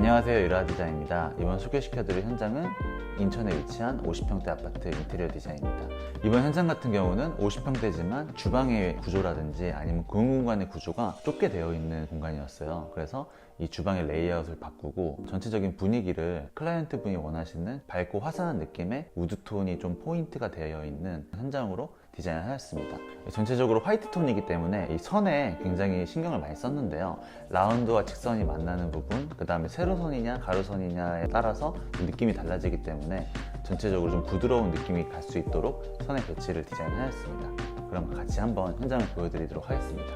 안녕하세요, 유라디자인입니다. 이번 소개시켜드릴 현장은 인천에 위치한 50평대 아파트 인테리어 디자인입니다. 이번 현장 같은 경우는 50평대지만 주방의 구조라든지 아니면 공용공간의 구조가 좁게 되어 있는 공간이었어요. 그래서 이 주방의 레이아웃을 바꾸고 전체적인 분위기를 클라이언트 분이 원하시는 밝고 화사한 느낌의 우드톤이 좀 포인트가 되어 있는 현장으로 디자인을 하였습니다. 전체적으로 화이트 톤이기 때문에 이 선에 굉장히 신경을 많이 썼는데요. 라운드와 직선이 만나는 부분, 그 다음에 세로선이냐 가로선이냐에 따라서 느낌이 달라지기 때문에 전체적으로 좀 부드러운 느낌이 갈 수 있도록 선의 배치를 디자인하였습니다. 그럼 같이 한번 현장을 보여드리도록 하겠습니다.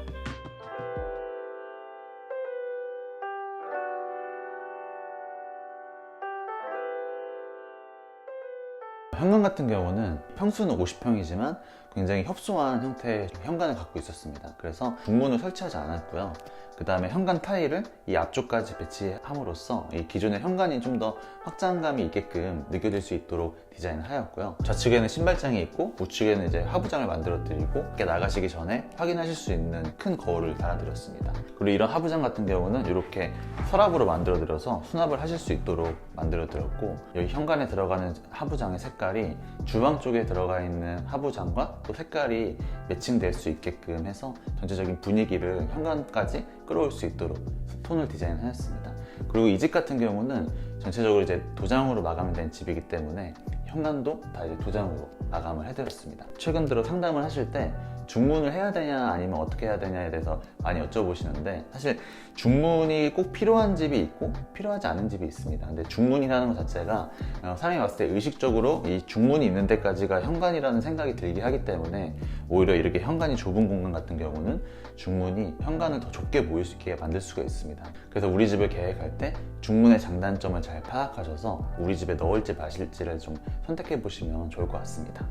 현관 같은 경우는 평수는 50평이지만 굉장히 협소한 형태의 현관을 갖고 있었습니다. 그래서 중문을 설치하지 않았고요. 그 다음에 현관 타일을 이 앞쪽까지 배치함으로써 이 기존의 현관이 좀 더 확장감이 있게끔 느껴질 수 있도록 디자인을 하였고요. 좌측에는 신발장이 있고 우측에는 이제 하부장을 만들어 드리고 밖에 나가시기 전에 확인하실 수 있는 큰 거울을 달아드렸습니다. 그리고 이런 하부장 같은 경우는 이렇게 서랍으로 만들어 드려서 수납을 하실 수 있도록 만들어 드렸고, 여기 현관에 들어가는 하부장의 색깔이 주방 쪽에 들어가 있는 하부장과 또 색깔이 매칭될 수 있게끔 해서 전체적인 분위기를 현관까지 끌어올 수 있도록 톤을 디자인하였습니다. 그리고 이 집 같은 경우는 전체적으로 이제 도장으로 마감된 집이기 때문에 현관도 다 이제 도장으로 마감을 해드렸습니다. 최근 들어 상담을 하실 때 중문을 해야 되냐 아니면 어떻게 해야 되냐에 대해서 많이 여쭤보시는데, 사실 중문이 꼭 필요한 집이 있고 필요하지 않은 집이 있습니다. 근데 중문이라는 것 자체가 사람이 봤을 때 의식적으로 이 중문이 있는 데까지가 현관이라는 생각이 들게 하기 때문에 오히려 이렇게 현관이 좁은 공간 같은 경우는 중문이 현관을 더 좁게 보일 수 있게 만들 수가 있습니다. 그래서 우리 집을 계획할 때 중문의 장단점을 잘 파악하셔서 우리 집에 넣을지 마실지를 좀 선택해 보시면 좋을 것 같습니다.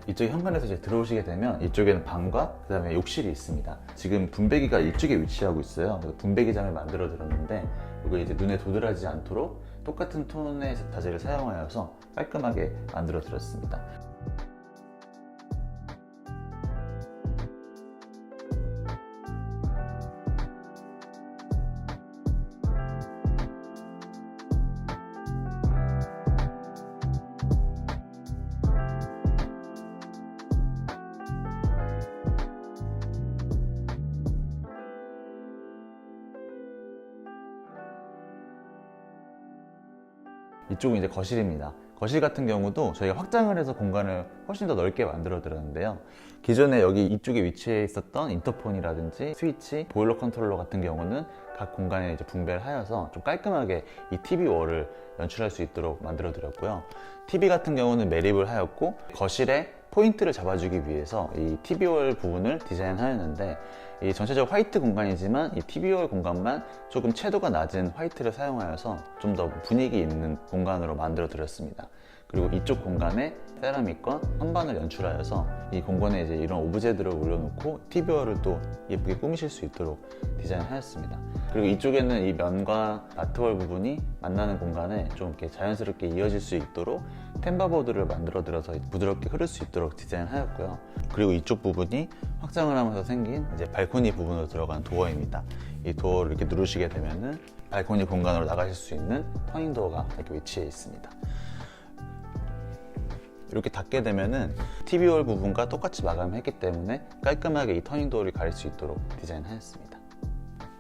이쪽 현관에서 이제 들어오시게 되면 이쪽에는 방과 그 다음에 욕실이 있습니다. 지금 분배기가 이쪽에 위치하고 있어요. 분배기장을 만들어 드렸는데 이거 이제 눈에 도드라지지 않도록 똑같은 톤의 자재를 사용하여서 깔끔하게 만들어 드렸습니다. 이쪽은 이제 거실입니다. 거실 같은 경우도 저희가 확장을 해서 공간을 훨씬 더 넓게 만들어 드렸는데요. 기존에 여기 이쪽에 위치해 있었던 인터폰이라든지 스위치, 보일러 컨트롤러 같은 경우는 각 공간에 이제 분배를 하여서 좀 깔끔하게 이 TV 월을 연출할 수 있도록 만들어 드렸고요. TV 같은 경우는 매립을 하였고, 거실에 포인트를 잡아주기 위해서 이 TV월 부분을 디자인하였는데, 이 전체적 화이트 공간이지만 이 TV월 공간만 조금 채도가 낮은 화이트를 사용하여서 좀 더 분위기 있는 공간으로 만들어 드렸습니다. 그리고 이쪽 공간에 세라믹과 선반을 연출하여서 이 공간에 이제 이런 오브제들을 올려놓고 TV월을 또 예쁘게 꾸미실 수 있도록 디자인하였습니다. 그리고 이쪽에는 이 면과 마트월 부분이 만나는 공간에 좀 이렇게 자연스럽게 이어질 수 있도록 템바보드를 만들어 드려서 부드럽게 흐를 수 있도록 디자인하였고요. 그리고 이쪽 부분이 확장을 하면서 생긴 이제 발코니 부분으로 들어간 도어입니다. 이 도어를 이렇게 누르시게 되면은 발코니 공간으로 나가실 수 있는 터닝 도어가 이렇게 위치해 있습니다. 이렇게 닫게 되면은 TV월 부분과 똑같이 마감했기 때문에 깔끔하게 이 터닝 도어를 가릴 수 있도록 디자인하였습니다.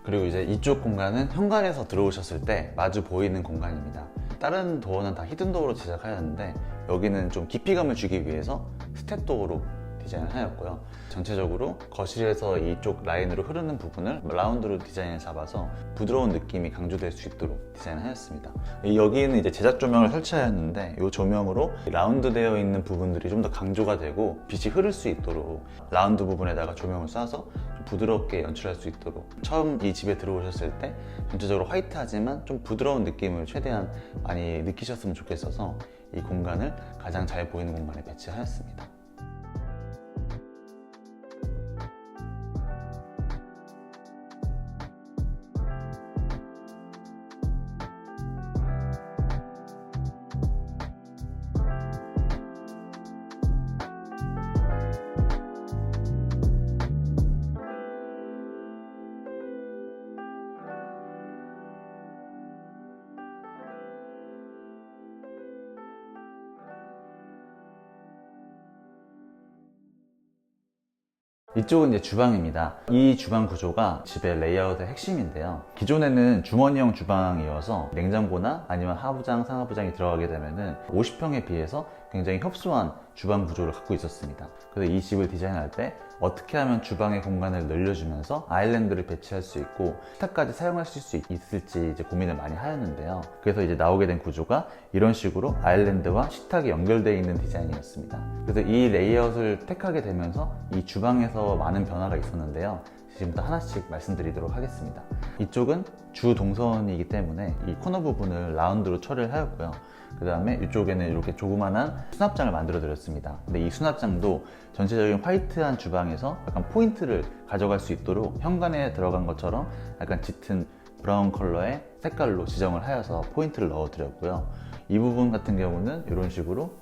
그리고 이제 이쪽 공간은 현관에서 들어오셨을 때 마주 보이는 공간입니다. 다른 도어는 다 히든 도어로 제작하였는데 여기는 좀 깊이감을 주기 위해서 스텝 도어로 디자인을 하였고요. 전체적으로 거실에서 이쪽 라인으로 흐르는 부분을 라운드로 디자인을 잡아서 부드러운 느낌이 강조될 수 있도록 디자인을 하였습니다. 여기에는 이제 제작 조명을 설치하였는데 이 조명으로 라운드 되어 있는 부분들이 좀 더 강조가 되고 빛이 흐를 수 있도록 라운드 부분에다가 조명을 쏴서 부드럽게 연출할 수 있도록, 처음 이 집에 들어오셨을 때 전체적으로 화이트하지만 좀 부드러운 느낌을 최대한 많이 느끼셨으면 좋겠어서 이 공간을 가장 잘 보이는 공간에 배치하였습니다. 이쪽은 이제 주방입니다. 이 주방 구조가 집의 레이아웃의 핵심인데요. 기존에는 주머니형 주방이어서 냉장고나 아니면 하부장, 상하부장이 들어가게 되면은 50평에 비해서 굉장히 협소한 주방 구조를 갖고 있었습니다. 그래서 이 집을 디자인할 때 어떻게 하면 주방의 공간을 늘려주면서 아일랜드를 배치할 수 있고 식탁까지 사용하실 수 있을지 이제 고민을 많이 하였는데요. 그래서 이제 나오게 된 구조가 이런 식으로 아일랜드와 식탁이 연결되어 있는 디자인이었습니다. 그래서 이 레이아웃을 택하게 되면서 이 주방에서 많은 변화가 있었는데요. 지금부터 하나씩 말씀드리도록 하겠습니다. 이쪽은 주 동선이기 때문에 이 코너 부분을 라운드로 처리를 하였고요. 그 다음에 이쪽에는 이렇게 조그만한 수납장을 만들어 드렸습니다. 근데 이 수납장도 전체적인 화이트한 주방에서 약간 포인트를 가져갈 수 있도록 현관에 들어간 것처럼 약간 짙은 브라운 컬러의 색깔로 지정을 하여서 포인트를 넣어 드렸고요. 이 부분 같은 경우는 이런 식으로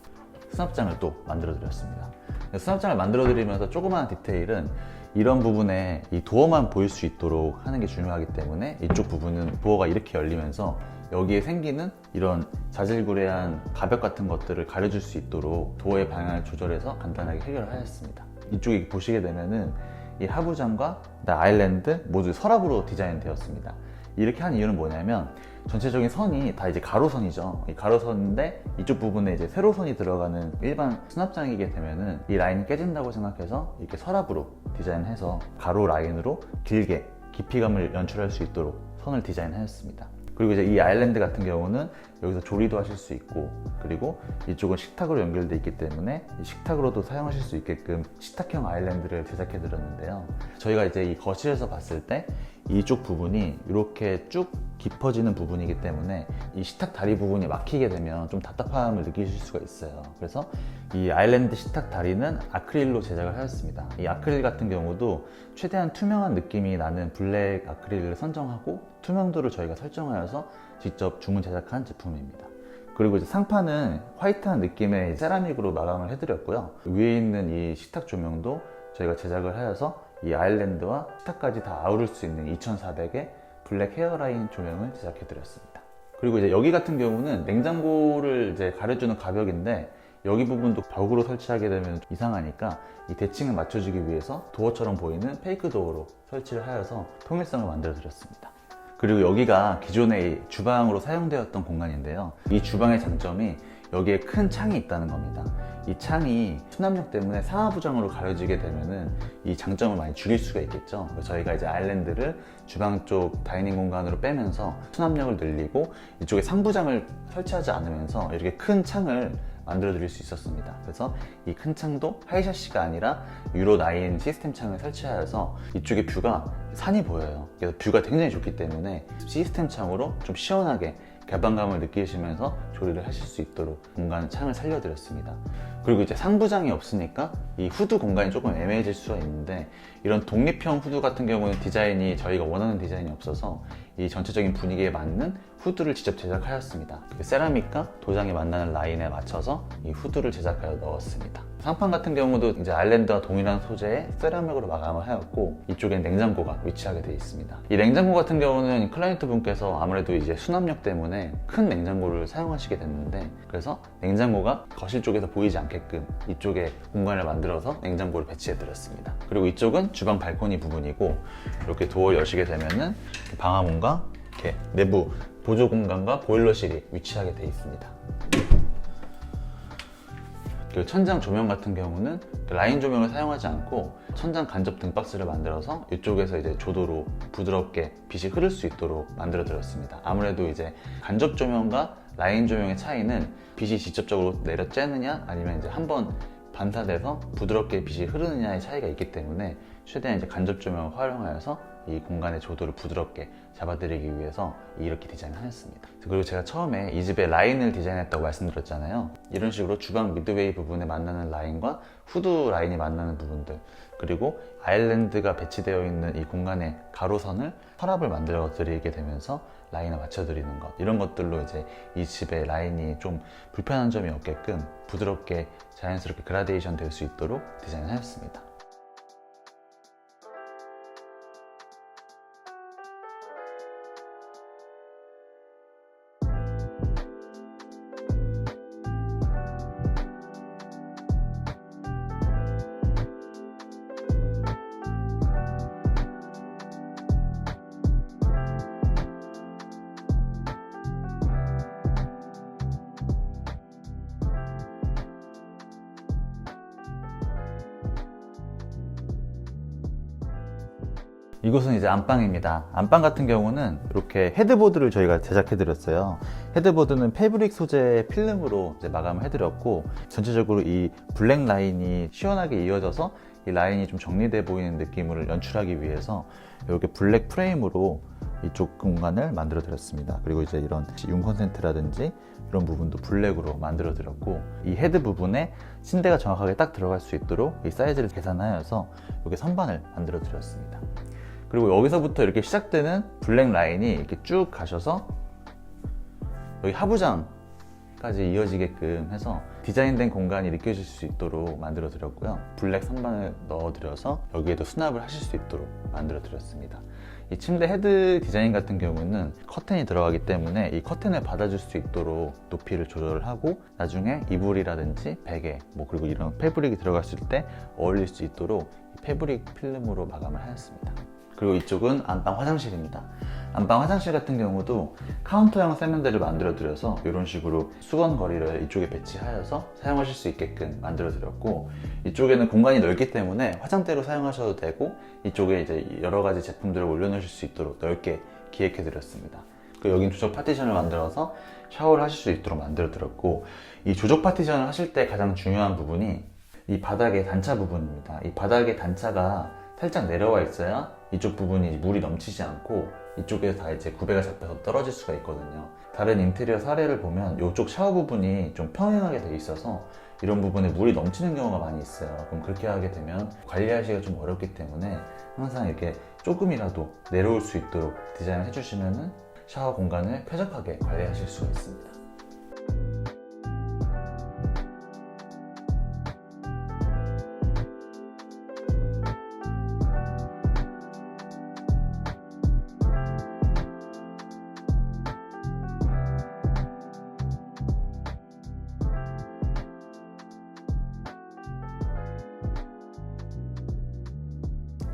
수납장을 또 만들어 드렸습니다. 수납장을 만들어 드리면서 조그마한 디테일은 이런 부분에 이 도어만 보일 수 있도록 하는 게 중요하기 때문에 이쪽 부분은 도어가 이렇게 열리면서 여기에 생기는 이런 자질구레한 가벽 같은 것들을 가려줄 수 있도록 도어의 방향을 조절해서 간단하게 해결하였습니다. 이쪽에 보시게 되면은 이 하부장과 아일랜드 모두 서랍으로 디자인되었습니다. 이렇게 한 이유는 뭐냐면 전체적인 선이 다 이제 가로선이죠. 이 가로선인데 이쪽 부분에 이제 세로선이 들어가는 일반 수납장이게 되면은 이 라인이 깨진다고 생각해서 이렇게 서랍으로 디자인해서 가로 라인으로 길게 깊이감을 연출할 수 있도록 선을 디자인하였습니다. 그리고 이제 이 아일랜드 같은 경우는 여기서 조리도 하실 수 있고, 그리고 이쪽은 식탁으로 연결되어 있기 때문에 이 식탁으로도 사용하실 수 있게끔 식탁형 아일랜드를 제작해 드렸는데요. 저희가 이제 이 거실에서 봤을 때 이쪽 부분이 이렇게 쭉 깊어지는 부분이기 때문에 이 식탁 다리 부분이 막히게 되면 좀 답답함을 느끼실 수가 있어요. 그래서 이 아일랜드 식탁 다리는 아크릴로 제작을 하였습니다. 이 아크릴 같은 경우도 최대한 투명한 느낌이 나는 블랙 아크릴을 선정하고 투명도를 저희가 설정하여서 직접 주문 제작한 제품입니다. 그리고 이제 상판은 화이트한 느낌의 세라믹으로 마감을 해드렸고요. 위에 있는 이 식탁 조명도 저희가 제작을 하여서 이 아일랜드와 식탁까지 다 아우를 수 있는 2400의 블랙 헤어라인 조명을 제작해 드렸습니다. 그리고 이제 여기 같은 경우는 냉장고를 이제 가려주는 가벽인데 여기 부분도 벽으로 설치하게 되면 이상하니까 이 대칭을 맞춰주기 위해서 도어처럼 보이는 페이크 도어로 설치를 하여서 통일성을 만들어 드렸습니다. 그리고 여기가 기존의 주방으로 사용되었던 공간인데요. 이 주방의 장점이 여기에 큰 창이 있다는 겁니다. 이 창이 수납력 때문에 상하부장으로 가려지게 되면은 이 장점을 많이 줄일 수가 있겠죠. 저희가 이제 아일랜드를 주방 쪽 다이닝 공간으로 빼면서 수납력을 늘리고 이쪽에 상부장을 설치하지 않으면서 이렇게 큰 창을 만들어 드릴 수 있었습니다. 그래서 이 큰 창도 하이샤시가 아니라 유로 9 시스템 창을 설치하여서 이쪽에 뷰가 산이 보여요. 그래서 뷰가 굉장히 좋기 때문에 시스템 창으로 좀 시원하게 개방감을 느끼시면서 조리를 하실 수 있도록 공간 창을 살려드렸습니다. 그리고 이제 상부장이 없으니까 이 후드 공간이 조금 애매해질 수가 있는데 이런 독립형 후드 같은 경우는 디자인이 저희가 원하는 디자인이 없어서 이 전체적인 분위기에 맞는 후드를 직접 제작하였습니다. 세라믹과 도장이 만나는 라인에 맞춰서 이 후드를 제작하여 넣었습니다. 상판 같은 경우도 이제 아일랜드와 동일한 소재의 세라믹으로 마감을 하였고 이쪽엔 냉장고가 위치하게 되어 있습니다. 이 냉장고 같은 경우는 클라이언트 분께서 아무래도 이제 수납력 때문에 큰 냉장고를 사용하시게 됐는데 그래서 냉장고가 거실 쪽에서 보이지 않게끔 이쪽에 공간을 만들어서 냉장고를 배치해 드렸습니다. 그리고 이쪽은 주방 발코니 부분이고 이렇게 도어를 여시게 되면은 방화문과 이렇게 내부 보조 공간과 보일러실이 위치하게 되어 있습니다. 그 천장 조명 같은 경우는 라인 조명을 사용하지 않고 천장 간접 등박스를 만들어서 이쪽에서 이제 조도로 부드럽게 빛이 흐를 수 있도록 만들어 드렸습니다. 아무래도 이제 간접 조명과 라인 조명의 차이는 빛이 직접적으로 내려 쬐느냐 아니면 이제 한번 반사돼서 부드럽게 빛이 흐르느냐의 차이가 있기 때문에 최대한 이제 간접 조명을 활용하여서 이 공간의 조도를 부드럽게 잡아드리기 위해서 이렇게 디자인하였습니다. 그리고 제가 처음에 이 집에 라인을 디자인했다고 말씀드렸잖아요. 이런 식으로 주방 미드웨이 부분에 만나는 라인과 후드 라인이 만나는 부분들, 그리고 아일랜드가 배치되어 있는 이 공간의 가로선을 서랍을 만들어 드리게 되면서 라인을 맞춰 드리는 것, 이런 것들로 이제 이 집의 라인이 좀 불편한 점이 없게끔 부드럽게 자연스럽게 그라데이션 될 수 있도록 디자인하였습니다. 이곳은 이제 안방입니다. 안방 같은 경우는 이렇게 헤드보드를 저희가 제작해 드렸어요. 헤드보드는 패브릭 소재의 필름으로 이제 마감을 해드렸고, 전체적으로 이 블랙 라인이 시원하게 이어져서 이 라인이 좀 정리돼 보이는 느낌을 연출하기 위해서 이렇게 블랙 프레임으로 이쪽 공간을 만들어 드렸습니다. 그리고 이제 이런 융 컨센트라든지 이런 부분도 블랙으로 만들어 드렸고, 이 헤드 부분에 침대가 정확하게 딱 들어갈 수 있도록 이 사이즈를 계산하여서 이렇게 선반을 만들어 드렸습니다. 그리고 여기서부터 이렇게 시작되는 블랙 라인이 이렇게 쭉 가셔서 여기 하부장까지 이어지게끔 해서 디자인된 공간이 느껴질 수 있도록 만들어 드렸고요. 블랙 선반을 넣어 드려서 여기에도 수납을 하실 수 있도록 만들어 드렸습니다. 이 침대 헤드 디자인 같은 경우는 커튼이 들어가기 때문에 이 커튼을 받아줄 수 있도록 높이를 조절을 하고, 나중에 이불이라든지 베개, 그리고 이런 패브릭이 들어갔을 때 어울릴 수 있도록 패브릭 필름으로 마감을 하였습니다. 그리고 이쪽은 안방 화장실입니다. 안방 화장실 같은 경우도 카운터형 세면대를 만들어 드려서 이런 식으로 수건 거리를 이쪽에 배치하여서 사용하실 수 있게끔 만들어 드렸고, 이쪽에는 공간이 넓기 때문에 화장대로 사용하셔도 되고, 이쪽에 이제 여러 가지 제품들을 올려놓으실 수 있도록 넓게 기획해 드렸습니다. 그리고 여긴 조적 파티션을 만들어서 샤워를 하실 수 있도록 만들어 드렸고, 이 조적 파티션을 하실 때 가장 중요한 부분이 이 바닥의 단차 부분입니다. 이 바닥의 단차가 살짝 내려와 있어야 이쪽 부분이 물이 넘치지 않고 이쪽에서 다 이제 구배가 잡혀서 떨어질 수가 있거든요. 다른 인테리어 사례를 보면 이쪽 샤워 부분이 좀 평행하게 돼 있어서 이런 부분에 물이 넘치는 경우가 많이 있어요. 그럼 그렇게 하게 되면 관리하기가 좀 어렵기 때문에 항상 이렇게 조금이라도 내려올 수 있도록 디자인을 해주시면 샤워 공간을 쾌적하게 관리하실 수가 있습니다.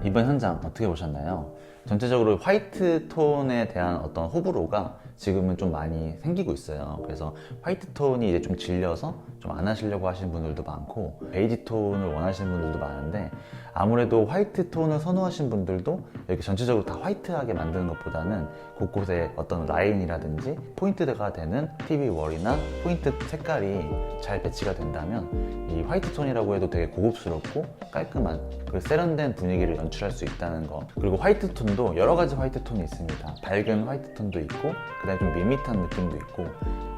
이번 현장 어떻게 보셨나요? 전체적으로 화이트 톤에 대한 어떤 호불호가 지금은 좀 많이 생기고 있어요. 그래서 화이트 톤이 이제 좀 질려서 좀 안 하시려고 하시는 분들도 많고, 베이지 톤을 원하시는 분들도 많은데, 아무래도 화이트 톤을 선호하시는 분들도 이렇게 전체적으로 다 화이트하게 만드는 것보다는 곳곳에 어떤 라인이라든지 포인트가 되는 TV 월이나 포인트 색깔이 잘 배치가 된다면 이 화이트 톤이라고 해도 되게 고급스럽고 깔끔한, 그리고 세련된 분위기를 연출할 수 있다는 거. 그리고 화이트 톤도 여러 가지 화이트 톤이 있습니다. 밝은 화이트 톤도 있고, 그다음에 좀 밋밋한 느낌도 있고,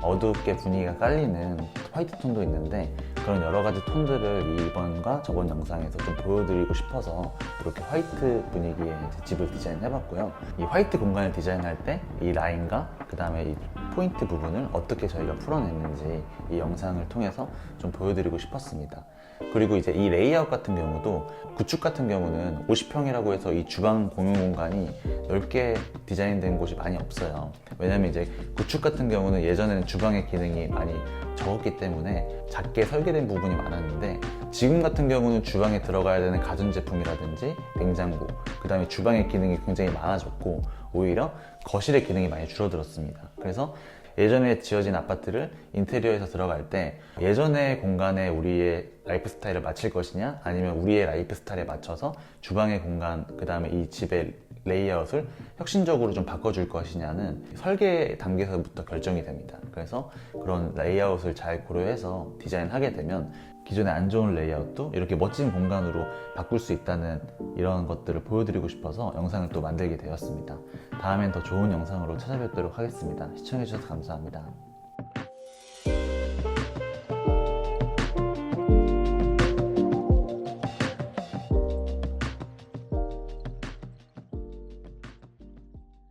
어둡게 분위기가 깔리는 화이트 톤도 있는데, 그런 여러 가지 톤들을 이번과 저번 영상에서 좀 보여드리고 싶어서 이렇게 화이트 분위기의 집을 디자인해봤고요. 이 화이트 공간을 디자인할 때 이 라인과 그 다음에 이 포인트 부분을 어떻게 저희가 풀어냈는지 이 영상을 통해서 좀 보여드리고 싶었습니다. 그리고 이제 이 레이아웃 같은 경우도, 구축 같은 경우는 50평이라고 해서 이 주방 공용 공간이 넓게 디자인된 곳이 많이 없어요. 왜냐면 이제 구축 같은 경우는 예전에는 주방의 기능이 많이 적었기 때문에 작게 설계된 부분이 많았는데, 지금 같은 경우는 주방에 들어가야 되는 가전제품이라든지 냉장고, 그 다음에 주방의 기능이 굉장히 많아졌고, 오히려 거실의 기능이 많이 줄어들었습니다. 그래서 예전에 지어진 아파트를 인테리어에서 들어갈 때 예전의 공간에 우리의 라이프 스타일을 맞출 것이냐, 아니면 우리의 라이프 스타일에 맞춰서 주방의 공간, 그 다음에 이 집의 레이아웃을 혁신적으로 좀 바꿔줄 것이냐는 설계 단계에서부터 결정이 됩니다. 그래서 그런 레이아웃을 잘 고려해서 디자인하게 되면 기존에 안 좋은 레이아웃도 이렇게 멋진 공간으로 바꿀 수 있다는 이런 것들을 보여드리고 싶어서 영상을 또 만들게 되었습니다. 다음엔 더 좋은 영상으로 찾아뵙도록 하겠습니다. 시청해주셔서 감사합니다.